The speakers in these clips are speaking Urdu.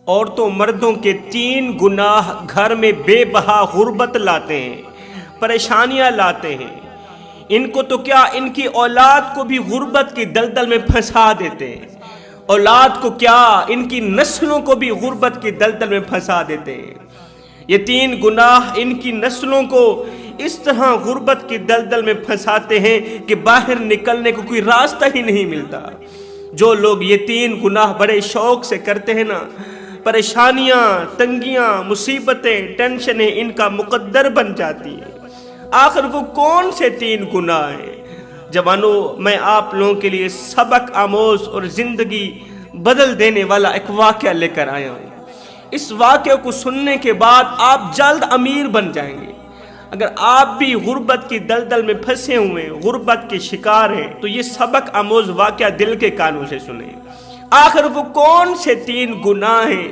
عورتوں مردوں کے 3 گناہ گھر میں بے بہا غربت لاتے ہیں، پریشانیاں لاتے ہیں۔ ان کو تو کیا، ان کی اولاد کو بھی غربت کی دلدل میں پھنسا دیتے ہیں۔ اولاد کو کیا، ان کی نسلوں کو بھی غربت کی دلدل میں پھنسا دیتے ہیں۔ یہ 3 گناہ ان کی نسلوں کو اس طرح غربت کی دلدل میں پھنساتے ہیں کہ باہر نکلنے کو کوئی راستہ ہی نہیں ملتا۔ جو لوگ یہ 3 گناہ بڑے شوق سے کرتے ہیں نا، پریشانیاں، تنگیاں، مصیبتیں، ٹینشنیں ان کا مقدر بن جاتی ہیں۔ آخر وہ کون سے 3 گناہ ہیں؟ جوانوں، میں آپ لوگوں کے لیے سبق آموز اور زندگی بدل دینے والا ایک واقعہ لے کر آیا ہوں۔ اس واقعے کو سننے کے بعد آپ جلد امیر بن جائیں گے۔ اگر آپ بھی غربت کی دلدل میں پھنسے ہوئے، غربت کے شکار ہیں، تو یہ سبق آموز واقعہ دل کے کانوں سے سنیں۔ آخر وہ کون سے 3 گناہ ہیں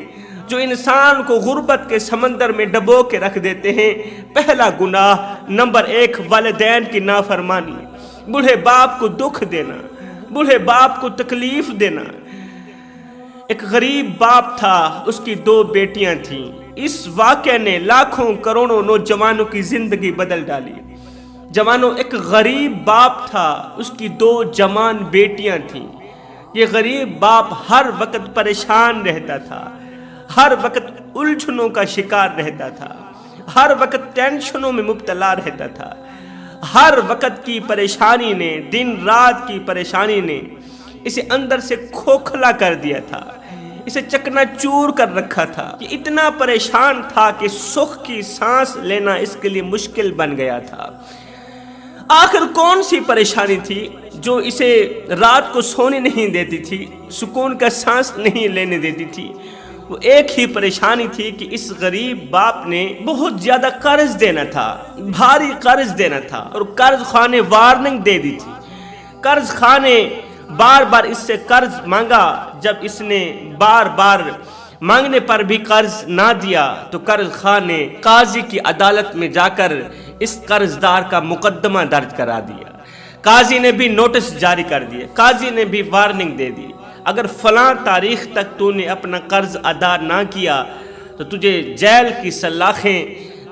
جو انسان کو غربت کے سمندر میں ڈبو کے رکھ دیتے ہیں؟ پہلا گناہ، نمبر 1، والدین کی نافرمانی، بوڑھے باپ کو دکھ دینا، بوڑھے باپ کو تکلیف دینا۔ ایک غریب باپ تھا، اس کی 2 بیٹیاں تھیں۔ اس واقعے نے لاکھوں کروڑوں نوجوانوں کی زندگی بدل ڈالی۔ جوانوں، ایک غریب باپ تھا، اس کی 2 جوان بیٹیاں تھیں۔ یہ غریب باپ ہر وقت پریشان رہتا تھا، ہر وقت الجھنوں کا شکار رہتا تھا، ہر وقت ٹینشنوں میں مبتلا رہتا تھا۔ ہر وقت کی پریشانی نے، دن رات کی پریشانی نے اسے اندر سے کھوکھلا کر دیا تھا، اسے چکنا چور کر رکھا تھا۔ یہ اتنا پریشان تھا کہ سکھ کی سانس لینا اس کے لیے مشکل بن گیا تھا۔ آخر کون سی پریشانی تھی جو اسے رات کو سونے نہیں دیتی تھی، سکون کا سانس نہیں لینے دیتی تھی؟ وہ ایک ہی پریشانی تھی کہ اس غریب باپ نے بہت زیادہ قرض دینا تھا، بھاری قرض دینا تھا، اور قرض خواہ نے وارننگ دے دی تھی۔ قرض خواہ نے بار بار اس سے قرض مانگا۔ جب اس نے بار بار مانگنے پر بھی قرض نہ دیا تو قرض خواہ نے قاضی کی عدالت میں جا کر اس قرض دار کا مقدمہ درج کرا دیا۔ قاضی نے بھی نوٹس جاری کر دیا، قاضی نے بھی وارننگ دے دی، اگر فلاں تاریخ تک تو نے اپنا قرض ادا نہ کیا تو تجھے جیل کی سلاخیں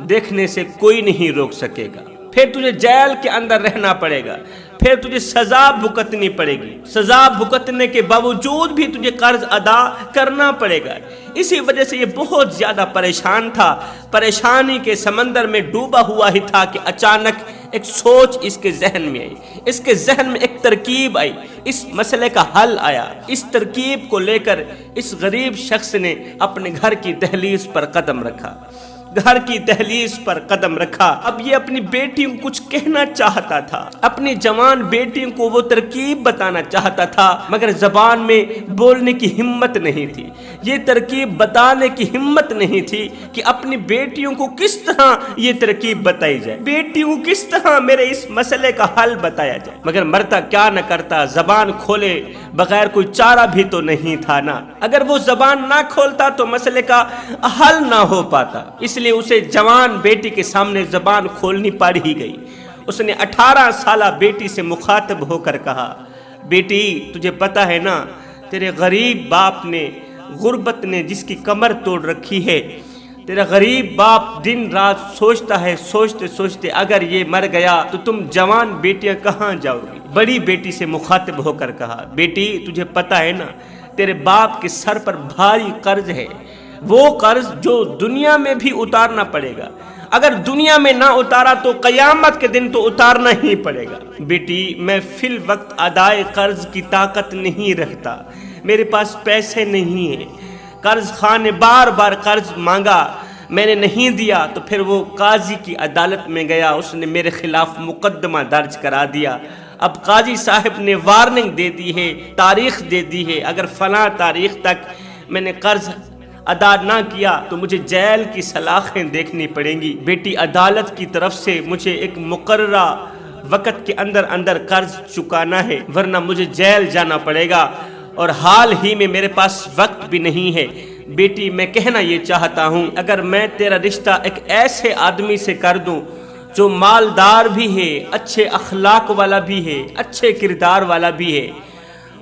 دیکھنے سے کوئی نہیں روک سکے گا، پھر تجھے جیل کے اندر رہنا پڑے گا، پھر تجھے سزا بھگتنی پڑے گی، سزا بھگتنے کے باوجود بھی تجھے قرض ادا کرنا پڑے گا۔ اسی وجہ سے یہ بہت زیادہ پریشان تھا، پریشانی کے سمندر میں ڈوبا ہوا ہی تھا کہ اچانک ایک سوچ اس کے ذہن میں آئی، اس کے ذہن میں ایک ترکیب آئی، اس مسئلے کا حل آیا۔ اس ترکیب کو لے کر اس غریب شخص نے اپنے گھر کی دہلیز پر قدم رکھا، گھر کی دہلیز پر قدم رکھا۔ اب یہ اپنی بیٹیوں کو کچھ کہنا چاہتا تھا، اپنی جوان بیٹیوں کو وہ ترکیب بتانا چاہتا تھا، مگر زبان میں بولنے کی ہمت نہیں تھی، یہ ترکیب بتانے کی ہمت نہیں تھی کہ اپنی بیٹیوں کو کس طرح یہ ترکیب بتائی جائے، بیٹیوں کو کس طرح میرے اس مسئلے کا حل بتایا جائے۔ مگر مرتا کیا نہ کرتا، زبان کھولے بغیر کوئی چارہ بھی تو نہیں تھا نا۔ اگر وہ زبان نہ کھولتا تو مسئلے کا حل نہ ہو پاتا، اس لیے اسے جوان بیٹی کے سامنے زبان کھولنی پڑ ہی گئی۔ اس نے 18 سالہ بیٹی سے مخاطب ہو کر کہا، بیٹی تجھے پتا ہے نا، تیرے غریب باپ نے، غربت نے جس کی کمر توڑ رکھی ہے، تیرا غریب باپ دن رات سوچتا ہے، سوچتے سوچتے اگر یہ مر گیا تو تم جوان بیٹیاں کہاں جاؤ گی؟ بڑی بیٹی سے مخاطب ہو کر کہا، بیٹی تجھے پتا ہے نا، تیرے باپ کے سر پر بھاری قرض ہے، وہ قرض جو دنیا میں بھی اتارنا پڑے گا، اگر دنیا میں نہ اتارا تو قیامت کے دن تو اتارنا ہی پڑے گا۔ بیٹی میں فی الوقت ادائے قرض کی طاقت نہیں رکھتا، میرے پاس پیسے نہیں ہیں، قرض خواہ نے بار بار قرض مانگا، میں نے نہیں دیا تو پھر وہ قاضی کی عدالت میں گیا، اس نے میرے خلاف مقدمہ درج کرا دیا۔ اب قاضی صاحب نے وارننگ دے دی ہے، تاریخ دے دی ہے، اگر فلاں تاریخ تک میں نے قرض ادا نہ کیا تو مجھے جیل کی سلاخیں دیکھنی پڑیں گی۔ بیٹی عدالت کی طرف سے مجھے ایک مقررہ وقت کے اندر اندر قرض چکانا ہے، ورنہ مجھے جیل جانا پڑے گا، اور حال ہی میں میرے پاس وقت بھی نہیں ہے۔ بیٹی میں کہنا یہ چاہتا ہوں، اگر میں تیرا رشتہ ایک ایسے آدمی سے کر دوں جو مالدار بھی ہے، اچھے اخلاق والا بھی ہے، اچھے کردار والا بھی ہے،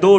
2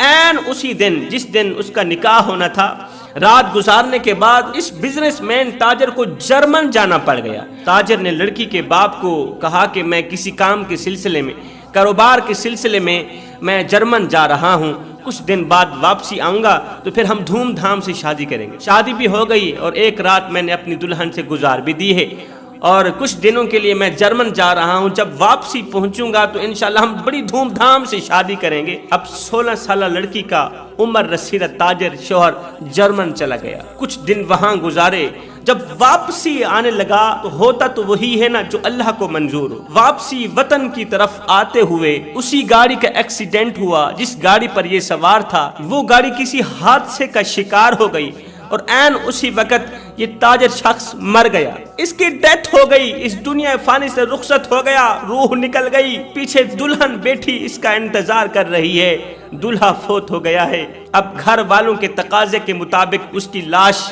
این اسی دن جس دن اس کا نکاح ہونا تھا، رات گزارنے کے بعد اس بزنس مین تاجر کو جرمن جانا پڑ گیا۔ تاجر نے لڑکی کے باپ کو کہا کہ میں کسی کام کے سلسلے میں، کاروبار کے سلسلے میں جرمن جا رہا ہوں، کچھ دن بعد واپسی آؤں گا تو پھر ہم دھوم دھام سے شادی کریں گے۔ شادی بھی ہو گئی اور ایک رات میں نے اپنی دلہن سے گزار بھی دی ہے، اور کچھ دنوں کے لیے میں جرمن جا رہا ہوں، جب واپسی پہنچوں گا تو انشاءاللہ ہم بڑی دھوم دھام سے شادی کریں گے۔ اب 16 سالہ لڑکی کا عمر رسیدہ تاجر شوہر جرمن چلا گیا، کچھ دن وہاں گزارے، جب واپسی آنے لگا تو ہوتا تو وہی ہے نا جو اللہ کو منظور ہو۔ واپسی وطن کی طرف آتے ہوئے اسی گاڑی کا ایکسیڈنٹ ہوا جس گاڑی پر یہ سوار تھا، وہ گاڑی کسی حادثے کا شکار ہو گئی اور عین اسی وقت یہ تاجر شخص مر گیا، اس کی ڈیتھ ہو گئی، اس دنیا فانی سے رخصت ہو گیا، روح نکل گئی، پیچھے دلہن بیٹھی اس کا انتظار کر رہی ہے، دلہا فوت ہو گیا ہے۔ اب گھر والوں کے تقاضے کے مطابق اس کی لاش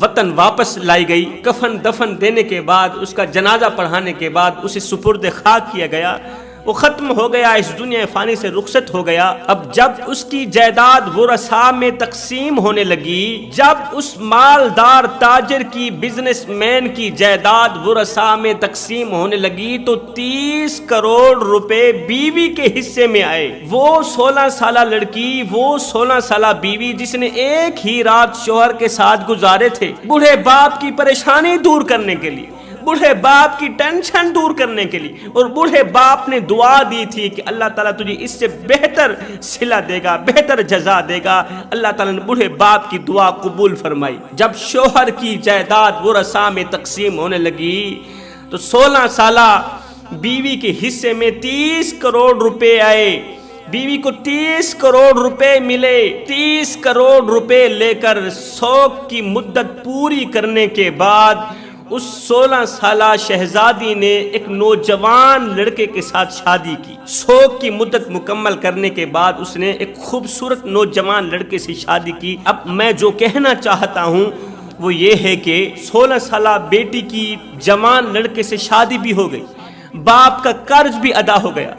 وطن واپس لائی گئی، کفن دفن دینے کے بعد اس کا جنازہ پڑھانے کے بعد اسے سپرد خاک کیا گیا، وہ ختم ہو گیا، اس دنیا فانی سے رخصت ہو گیا۔ اب جب اس کی جائیداد ورثاء میں تقسیم ہونے لگی، جب اس مالدار تاجر کی، بزنس مین کی جائیداد ورثاء میں تقسیم ہونے لگی تو 30 کروڑ روپے بیوی کے حصے میں آئے۔ وہ 16 سالہ لڑکی، وہ 16 سالہ بیوی جس نے ایک ہی رات شوہر کے ساتھ گزارے تھے، بوڑھے باپ کی پریشانی دور کرنے کے لیے، بوڑھے باپ کی ٹینشن دور کرنے کے لیے، اور بوڑھے باپ نے دعا دی تھی کہ اللہ تعالیٰ تجھے اس سے بہتر صلہ دے گا، بہتر جزا دے گا۔ اللہ تعالیٰ نے بوڑھے باپ کی دعا قبول فرمائی۔ جب شوہر کی جائیداد ورثاء میں تقسیم ہونے لگی تو 16 سالہ بیوی کے حصے میں 30 کروڑ روپے آئے، بیوی کو 30 کروڑ روپے ملے۔ 30 کروڑ روپے لے کر 100 کی مدت پوری کرنے کے بعد اس 16 سالہ شہزادی نے ایک نوجوان لڑکے کے ساتھ شادی کی۔ 100 کی مدت مکمل کرنے کے بعد اس نے ایک خوبصورت نوجوان لڑکے سے شادی کی۔ اب میں جو کہنا چاہتا ہوں وہ یہ ہے کہ 16 سالہ بیٹی کی جوان لڑکے سے شادی بھی ہو گئی، باپ کا قرض بھی ادا ہو گیا،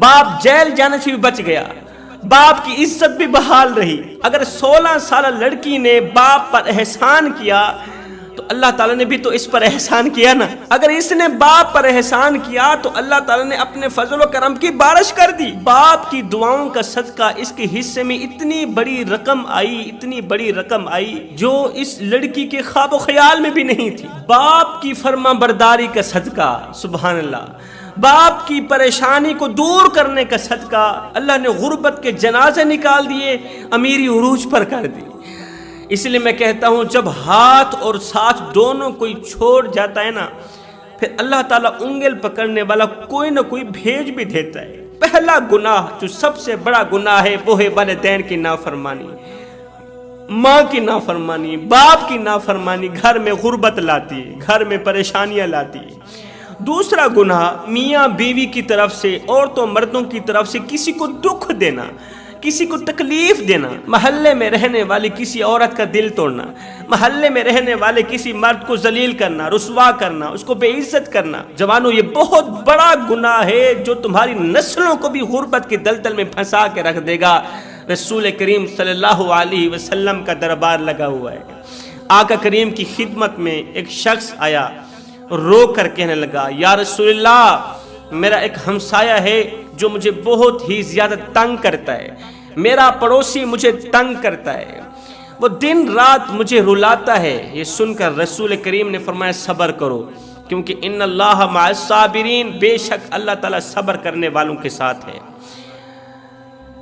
باپ جیل جانے سے بھی بچ گیا، باپ کی عزت بھی بحال رہی۔ اگر 16 سالہ لڑکی نے باپ پر احسان کیا تو اللہ تعالیٰ نے بھی تو اس پر احسان کیا نا۔ اگر اس نے باپ پر احسان کیا تو اللہ تعالیٰ نے اپنے فضل و کرم کی بارش کر دی۔ باپ کی دعاؤں کا صدقہ اس کے حصے میں اتنی بڑی رقم آئی، اتنی بڑی رقم آئی جو اس لڑکی کے خواب و خیال میں بھی نہیں تھی۔ باپ کی فرما برداری کا صدقہ، سبحان اللہ، باپ کی پریشانی کو دور کرنے کا صدقہ اللہ نے غربت کے جنازے نکال دیے، امیری عروج پر کر دی۔ اس لیے میں کہتا ہوں جب ہاتھ اور ساتھ دونوں کوئی چھوڑ جاتا ہے نا، پھر اللہ تعالیٰ انگل پکڑنے والا کوئی نہ کوئی بھیج بھی دیتا ہے۔ پہلا گناہ جو سب سے بڑا گناہ ہے وہ ہے والدین کی نافرمانی، ماں کی نافرمانی، باپ کی نافرمانی گھر میں غربت لاتی ہے، گھر میں پریشانیاں لاتی ہے۔ دوسرا گناہ میاں بیوی کی طرف سے، عورتوں مردوں کی طرف سے کسی کو دکھ دینا، کسی کو تکلیف دینا، محلے میں رہنے والی کسی عورت کا دل توڑنا، محلے میں رہنے والے کسی مرد کو ذلیل کرنا، رسوا کرنا، اس کو بے عزت کرنا۔ جوانوں یہ بہت بڑا گناہ ہے جو تمہاری نسلوں کو بھی غربت کے دلدل میں پھنسا کے رکھ دے گا۔ رسول کریم صلی اللہ علیہ وسلم کا دربار لگا ہوا ہے، آقا کریم کی خدمت میں ایک شخص آیا، رو کر کہنے لگا، یا رسول اللہ، میرا ایک ہمسایہ ہے جو مجھے بہت ہی زیادہ تنگ کرتا ہے، میرا پڑوسی مجھے تنگ کرتا ہے، وہ دن رات مجھے رلاتا ہے۔ یہ سن کر رسول کریم نے فرمایا صبر کرو، کیونکہ ان اللہ مع الصابرین، بے شک اللہ تعالیٰ صبر کرنے والوں کے ساتھ ہے۔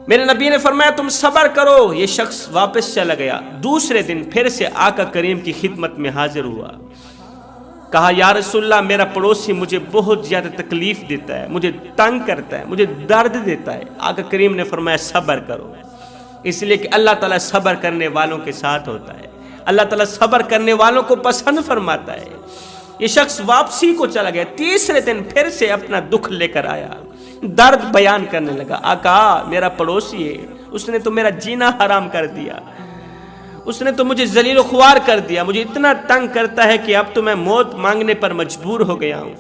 میرے نبی نے فرمایا تم صبر کرو۔ یہ شخص واپس چلا گیا، دوسرے دن پھر سے آقا کریم کی خدمت میں حاضر ہوا، کہا یا رسول اللہ، میرا پڑوسی مجھے بہت زیادہ تکلیف دیتا ہے، مجھے تنگ کرتا ہے، مجھے درد دیتا ہے۔ آقا کریم نے فرمایا صبر کرو، اس لیے کہ اللہ تعالیٰ صبر کرنے والوں کے ساتھ ہوتا ہے، اللہ تعالیٰ صبر کرنے والوں کو پسند فرماتا ہے۔ یہ شخص واپسی کو چلا گیا، تیسرے دن پھر سے اپنا دکھ لے کر آیا، درد بیان کرنے لگا، آقا میرا پڑوسی ہے، اس نے تو میرا جینا حرام کر دیا، اس نے تو مجھے ذلیل و خوار کر دیا، مجھے اتنا تنگ کرتا ہے کہ اب تو میں موت مانگنے پر مجبور ہو گیا ہوں۔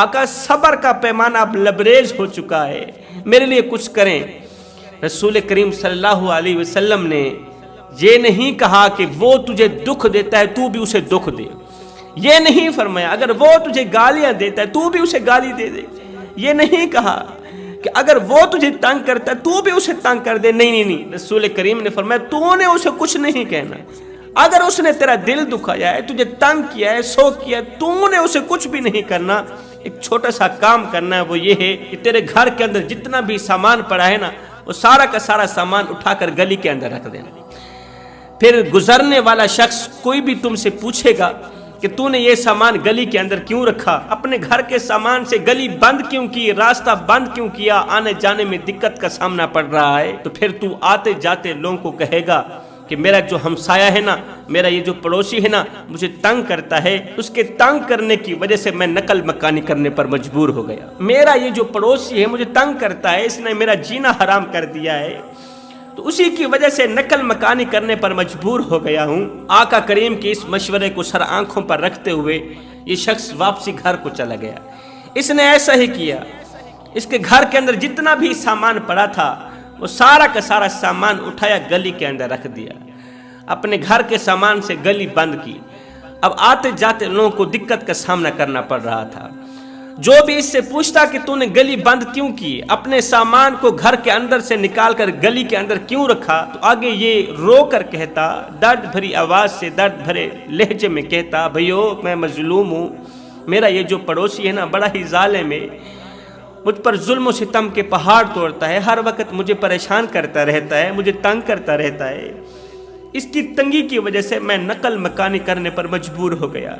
آقا صبر کا پیمانہ اب لبریز ہو چکا ہے، میرے لیے کچھ کریں۔ رسول کریم صلی اللہ علیہ وسلم نے یہ نہیں کہا کہ وہ تجھے دکھ دیتا ہے تو بھی اسے دکھ دے، یہ نہیں فرمایا اگر وہ تجھے گالیاں دیتا ہے تو بھی اسے گالی دے دے، یہ نہیں کہا کہ اگر وہ تجھے تنگ کرتا ہے تو بھی اسے تنگ کر دے، نہیں، رسول کریم نے فرمایا تو نے اسے کچھ نہیں کہنا، اگر اس نے تیرا دل دکھایا ہے، تجھے تنگ کیا ہے، سو کیا ہے، تو نے اسے کچھ بھی نہیں کرنا، ایک چھوٹا سا کام کرنا ہے، وہ یہ ہے کہ تیرے گھر کے اندر جتنا بھی سامان پڑا ہے نا وہ سارا کا سارا سامان اٹھا کر گلی کے اندر رکھ دینا۔ پھر گزرنے والا شخص کوئی بھی تم سے پوچھے گا کہ تو نے یہ سامان گلی کے اندر کیوں رکھا، اپنے گھر کے سامان سے گلی بند کیوں کی، راستہ بند کیوں کیا، آنے جانے میں دقت کا سامنا پڑ رہا ہے، تو پھر تو آتے جاتے لوگوں کو کہے گا کہ میرا جو ہمسایہ ہے نا، میرا یہ جو پڑوسی ہے نا، مجھے تنگ کرتا ہے، اس کے تنگ کرنے کی وجہ سے میں نقل مکانی کرنے پر مجبور ہو گیا، میرا یہ جو پڑوسی ہے مجھے تنگ کرتا ہے، اس نے میرا جینا حرام کر دیا ہے، تو اسی کی وجہ سے نقل مکانی کرنے پر مجبور ہو گیا ہوں۔ آقا کریم کے اس مشورے کو سر آنکھوں پر رکھتے ہوئے یہ شخص واپسی گھر کو چلا گیا۔ اس نے ایسا ہی کیا، اس کے گھر کے اندر جتنا بھی سامان پڑا تھا وہ سارا کا سارا سامان اٹھایا گلی کے اندر رکھ دیا، اپنے گھر کے سامان سے گلی بند کی۔ اب آتے جاتے لوگوں کو دقت کا سامنا کرنا پڑ رہا تھا، جو بھی اس سے پوچھتا کہ تو نے گلی بند کیوں کی، اپنے سامان کو گھر کے اندر سے نکال کر گلی کے اندر کیوں رکھا، تو آگے یہ رو کر کہتا، درد بھری آواز سے، درد بھرے لہجے میں کہتا، بھائیو میں مظلوم ہوں، میرا یہ جو پڑوسی ہے نا بڑا ہی ظالم ہے، مجھ پر ظلم و ستم کے پہاڑ توڑتا ہے، ہر وقت مجھے پریشان کرتا رہتا ہے، مجھے تنگ کرتا رہتا ہے، اس کی تنگی کی وجہ سے میں نقل مکانی کرنے پر مجبور ہو گیا،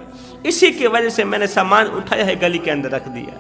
اسی کی وجہ سے میں نے سامان اٹھایا ہے گلی کے اندر رکھ دیا۔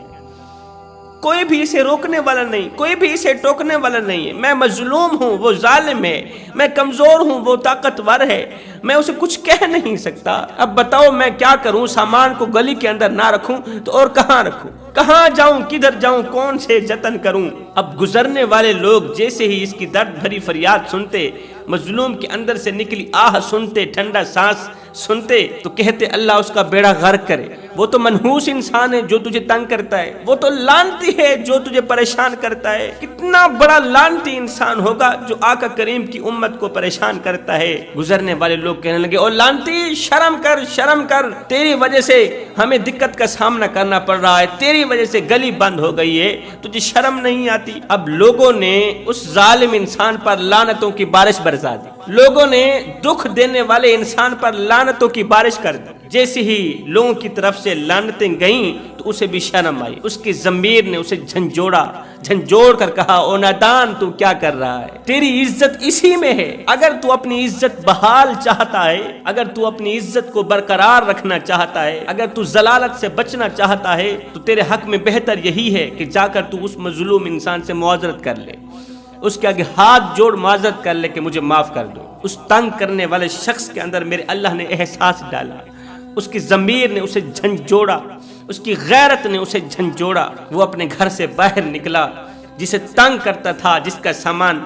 کوئی بھی اسے روکنے والا نہیں، کوئی بھی اسے ٹوکنے والا نہیں ہے، میں مظلوم ہوں، وہ ظالم ہے، میں کمزور ہوں، وہ طاقتور ہے، میں اسے کچھ کہہ نہیں سکتا، اب بتاؤ میں کیا کروں، سامان کو گلی کے اندر نہ رکھوں تو اور کہاں رکھوں، کہاں جاؤں، کدھر جاؤں، کون سے جتن کروں۔ اب گزرنے والے لوگ جیسے ہی اس کی درد بھری فریاد سنتے، مظلوم کے اندر سے نکلی آہ سنتے، ٹھنڈا سانس سنتے، تو کہتے اللہ اس کا بیڑا غرق کرے، وہ تو منحوس انسان ہے جو تجھے تنگ کرتا ہے، وہ تو لعنتی ہے جو تجھے پریشان کرتا ہے، کتنا بڑا لعنتی انسان ہوگا جو آقا کریم کی امت کو پریشان کرتا ہے۔ گزرنے والے لوگ کہنے لگے، او لعنتی شرم کر، شرم کر، تیری وجہ سے ہمیں دقت کا سامنا کرنا پڑ رہا ہے، تیری وجہ سے گلی بند ہو گئی ہے، تجھے شرم نہیں آتی۔ اب لوگوں نے اس ظالم انسان پر لعنتوں کی بارش برسا دی، لوگوں نے دکھ دینے والے انسان پر لعنتوں کی بارش کر دی۔ جیسے ہی لوگوں کی طرف سے لعنتیں گئیں تو اسے بھی شرم آئی، اس کی ضمیر نے اسے جھنجھوڑ کر کہا، او نادان تو کیا کر رہا ہے، تیری عزت اسی میں ہے، اگر تو اپنی عزت بحال چاہتا ہے، اگر تو اپنی عزت کو برقرار رکھنا چاہتا ہے، اگر تو ضلالت سے بچنا چاہتا ہے تو تیرے حق میں بہتر یہی ہے کہ جا کر تو اس مظلوم انسان سے معذرت کر لے، اس کے آگے ہاتھ جوڑ معذرت کر لے کہ مجھے معاف کر دو۔ اس تنگ کرنے والے شخص کے اندر میرے اللہ نے احساس ڈالا، اس کی ضمیر نے اسے جھنجھوڑا، اس کی غیرت نے اسے جھنجھوڑا، وہ اپنے گھر سے باہر نکلا، جسے تنگ کرتا تھا، جس کا سامان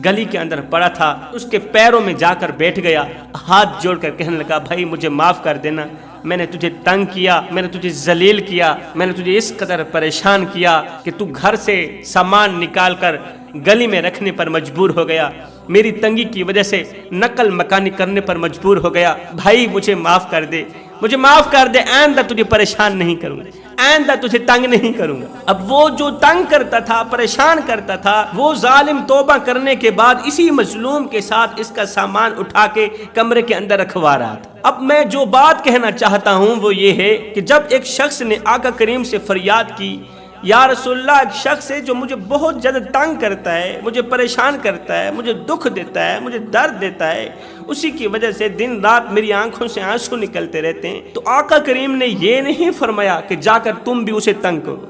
گلی کے اندر پڑا تھا، اس کے پیروں میں جا کر بیٹھ گیا، ہاتھ جوڑ کر کہنے لگا، بھائی مجھے معاف کر دینا، میں نے تجھے تنگ کیا، میں نے تجھے ذلیل کیا، میں نے تجھے اس قدر پریشان کیا کہ تو گھر سے سامان نکال کر گلی میں رکھنے پر مجبور ہو گیا، میری تنگی کی وجہ سے نقل مکانی کرنے پر مجبور ہو گیا، بھائی مجھے معاف کر دے، مجھے معاف کر دے، آئندہ تجھے پریشان نہیں کروں گا، آئندہ تجھے تنگ نہیں کروں گا۔ اب وہ جو تنگ کرتا تھا، پریشان کرتا تھا، وہ ظالم توبہ کرنے کے بعد اسی مظلوم کے ساتھ اس کا سامان اٹھا کے کمرے کے اندر رکھوا رہا تھا۔ اب میں جو بات کہنا چاہتا ہوں وہ یہ ہے کہ جب ایک شخص نے آقا کریم سے فریاد کی، یا رسول اللہ ایک شخص ہے جو مجھے بہت زیادہ تنگ کرتا ہے، مجھے پریشان کرتا ہے، مجھے دکھ دیتا ہے، مجھے درد دیتا ہے، اسی کی وجہ سے دن رات میری آنکھوں سے آنسو نکلتے رہتے ہیں، تو آقا کریم نے یہ نہیں فرمایا کہ جا کر تم بھی اسے تنگ کرو،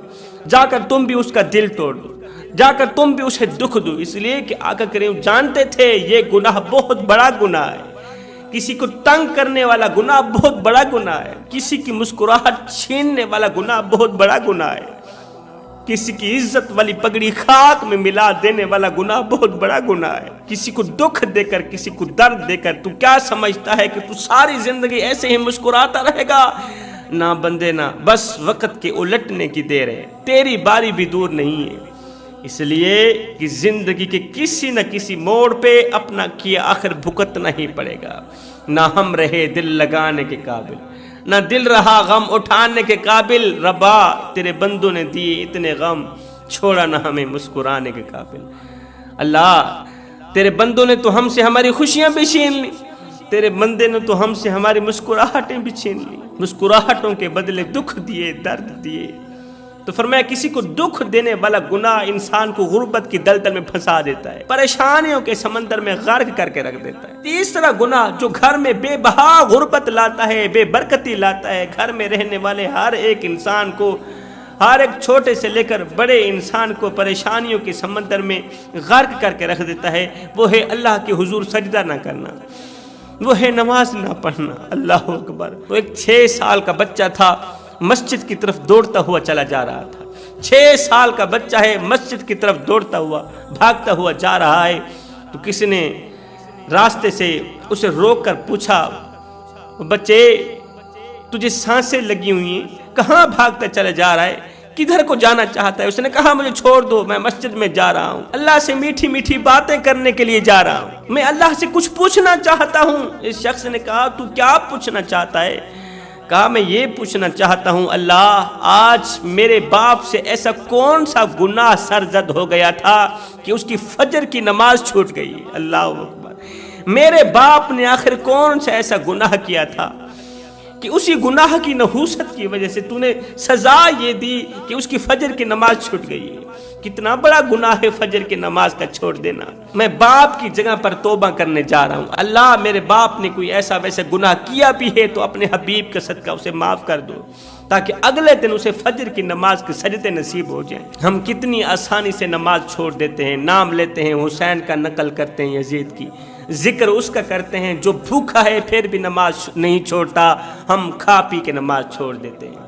جا کر تم بھی اس کا دل توڑ دو، جا کر تم بھی اسے دکھ دو، اس لیے کہ آقا کریم جانتے تھے یہ گناہ بہت بڑا گناہ ہے، کسی کو تنگ کرنے والا گناہ بہت بڑا گناہ ہے، کسی کی مسکراہٹ چھیننے والا گناہ بہت بڑا گناہ ہے، کسی کی عزت والی پگڑی خاک میں ملا دینے والا گناہ بہت بڑا گناہ ہے، کسی کو دکھ دے کر، کسی کو درد دے کر تو کیا سمجھتا ہے کہ تو ساری زندگی ایسے ہی مسکراتا رہے گا؟ نہ بندے نہ، بس وقت کے الٹنے کی دیر ہے، تیری باری بھی دور نہیں ہے۔ اس لیے کہ زندگی کے کسی نہ کسی موڑ پہ اپنا کیا آخر بھگتنا ہی پڑے گا. نہ ہم رہے دل لگانے کے قابل، نہ دل رہا غم اٹھانے کے قابل. ربا تیرے بندوں نے دیے اتنے غم، چھوڑا نہ ہمیں مسکرانے کے قابل. اللہ تیرے بندوں نے تو ہم سے ہماری خوشیاں بھی چھین لی، تیرے بندے نے تو ہم سے ہماری مسکراہٹیں بھی چھین لی. مسکراہٹوں کے بدلے دکھ دیے، درد دیے. تو فرمایا کسی کو دکھ دینے والا گناہ انسان کو غربت کی دلدل میں پھنسا دیتا ہے، پریشانیوں کے سمندر میں غرق کر کے رکھ دیتا ہے. تیسرا گناہ جو گھر میں بے بہا غربت لاتا ہے، بے برکتی لاتا ہے، گھر میں رہنے والے ہر ایک انسان کو، ہر ایک چھوٹے سے لے کر بڑے انسان کو پریشانیوں کے سمندر میں غرق کر کے رکھ دیتا ہے، وہ ہے اللہ کے حضور سجدہ نہ کرنا، وہ ہے نماز نہ پڑھنا. اللہ اکبر. تو ایک 6 سال کا بچہ تھا، مسجد کی طرف دوڑتا ہوا چلا جا رہا تھا. 6 سال کا بچہ ہے، مسجد کی طرف دوڑتا ہوا بھاگتا ہوا جا رہا ہے. تو کسی نے راستے سے اسے روک کر پوچھا، بچے تجھے سانسیں لگی ہوئی ہیں، کہاں بھاگتا چلا جا رہا ہے، کدھر کو جانا چاہتا ہے؟ اس نے کہا مجھے چھوڑ دو، میں مسجد میں جا رہا ہوں، اللہ سے میٹھی میٹھی باتیں کرنے کے لیے جا رہا ہوں، میں اللہ سے کچھ پوچھنا چاہتا ہوں. اس شخص نے کہا تو کیا پوچھنا چاہتا ہے؟ کہا میں یہ پوچھنا چاہتا ہوں اللہ آج میرے باپ سے ایسا کون سا گناہ سرزد ہو گیا تھا کہ اس کی فجر کی نماز چھوٹ گئی. اللہ اکبر. میرے باپ نے آخر کون سا ایسا گناہ کیا تھا کہ اسی گناہ کی نحوست کی وجہ سے تو نے سزا یہ دی کہ اس کی فجر کی نماز چھوٹ گئی ہے. کتنا بڑا گناہ ہے فجر کی نماز کا چھوڑ دینا. میں باپ کی جگہ پر توبہ کرنے جا رہا ہوں. اللہ میرے باپ نے کوئی ایسا ویسا گناہ کیا بھی ہے تو اپنے حبیب کا صدقہ اسے معاف کر دو تاکہ اگلے دن اسے فجر کی نماز کے سجدے نصیب ہو جائیں. ہم کتنی آسانی سے نماز چھوڑ دیتے ہیں، نام لیتے ہیں حسین کا، نقل کرتے ہیں یزید کی، ذکر اس کا کرتے ہیں جو بھوکا ہے پھر بھی نماز نہیں چھوڑتا. ہم کھا پی کے نماز چھوڑ دیتے ہیں.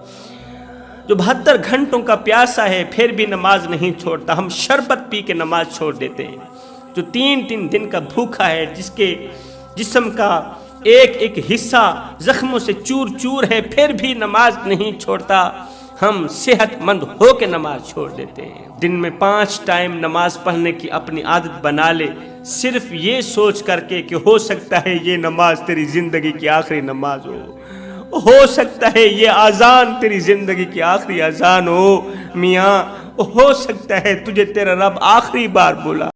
جو 72 گھنٹوں کا پیاسا ہے پھر بھی نماز نہیں چھوڑتا. ہم شربت پی کے نماز چھوڑ دیتے ہیں. جو 3 دن کا بھوکا ہے، جس کے جسم کا ایک ایک حصہ زخموں سے چور چور ہے پھر بھی نماز نہیں چھوڑتا. ہم صحت مند ہو کے نماز چھوڑ دیتے ہیں. دن میں 5 ٹائم نماز پڑھنے کی اپنی عادت بنا لے، صرف یہ سوچ کر کے کہ ہو سکتا ہے یہ نماز تیری زندگی کی آخری نماز ہو سکتا ہے یہ اذان تیری زندگی کی آخری اذان ہو میاں، ہو سکتا ہے تجھے تیرا رب آخری بار بولا.